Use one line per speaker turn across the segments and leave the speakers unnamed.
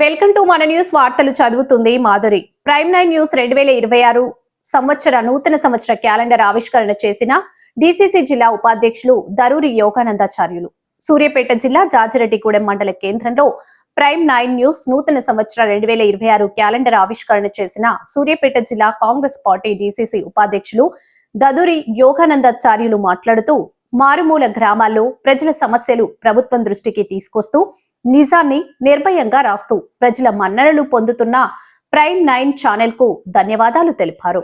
Welcome to మన news వార్తలు చదువుతుంది మాధురి. ప్రైమ్ 9 న్యూస్ 2026 సంవత్సర నూతన సంవత్సర క్యాలెండర్ ఆవిష్కరణ చేసిన డిసిసి జిల్లా ఉపాధ్యక్షులు దరూరి యోగానందాచార్యులు. సూర్యాపేట జిల్లా జాజిరెడ్డిగూడెం మండల కేంద్రంలో ప్రైమ్ 9 న్యూస్ నూతన సంవత్సర 2026 క్యాలెండర్ ఆవిష్కరణ చేసిన సూర్యాపేట జిల్లా కాంగ్రెస్ పార్టీ డిసిసి ఉపాధ్యక్షులు దరూరి యోగానందాచార్యులు మాట్లాడుతూ మారుమూల గ్రామాల్లో ప్రజల సమస్యలు ప్రభుత్వం దృష్టికి తీసుకొస్తూ నిజాన్ని నిర్భయంగా రాస్తూ ప్రజల మన్ననలు పొందుతున్న ప్రైమ్ 9 ఛానల్ కు ధన్యవాదాలు తెలిపారు.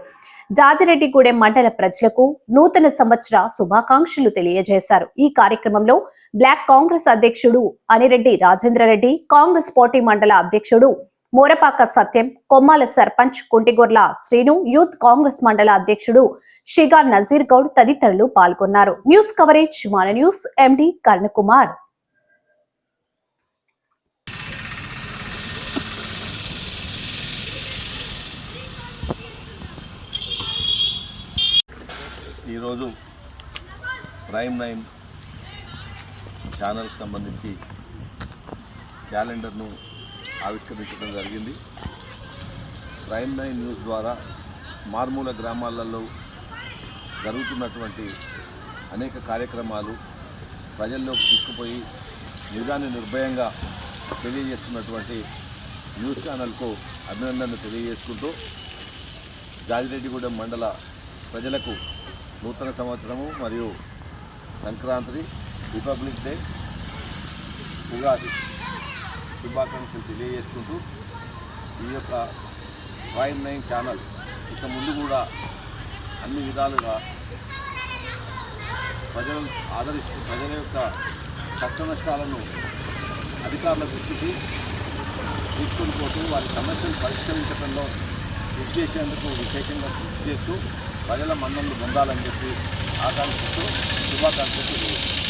జాజిరెడ్డిగూడెం మండల ప్రజలకు నూతన సంవత్సర శుభాకాంక్షలు తెలియజేశారు. ఈ కార్యక్రమంలో బ్లాక్ కాంగ్రెస్ అధ్యక్షుడు అనిరెడ్డి రాజేంద్రరెడ్డి, కాంగ్రెస్ పార్టీ మండల అధ్యక్షుడు మోరపాక సత్యం, కొమ్మాల సర్పంచ్ కుంటిగొర్ల శ్రీను, యూత్ కాంగ్రెస్ మండల అధ్యక్షుడు షిగా నజీర్ గౌడ్ తదితరులు పాల్గొన్నారు. న్యూస్ కవరేజ్ మన న్యూస్ ఎండి కర్ణకుమార్.
ఈరోజు ప్రైమ్ 9 ఛానల్కి సంబంధించి క్యాలెండర్ను ఆవిష్కరించడం జరిగింది. ప్రైమ్ 9 న్యూస్ ద్వారా మారుమూల గ్రామాలలో జరుగుతున్నటువంటి అనేక కార్యక్రమాలు ప్రజల్లోకి తీసుకుపోయి నిజాన్ని నిర్భయంగా తెలియజేస్తున్నటువంటి న్యూస్ ఛానల్కు అభినందనలు తెలియజేసుకుంటూ జాజిరెడ్డిగూడెం మండల ప్రజలకు నూతన సంవత్సరము మరియు సంక్రాంతి, రిపబ్లిక్ డే, ఉగాది శుభాకాంక్షలు తెలియజేసుకుంటూ ఈ యొక్క ప్రైమ్ 9 ఛానల్ ఇక ముందు కూడా అన్ని విధాలుగా ప్రజలను ఆదరిస్తూ ప్రజల యొక్క కష్ట నష్టాలను అధికారుల దృష్టికి తీసుకొని పోతూ వారి సమస్యలు పరిష్కరించడంలో కృషి చేసేందుకు విశేషంగా కృషి చేస్తూ ప్రజల మన్ననలు పొందాలని చెప్పి ఆకాంక్షిస్తూ శుభాకాంక్షలు తెలియజేస్తాను.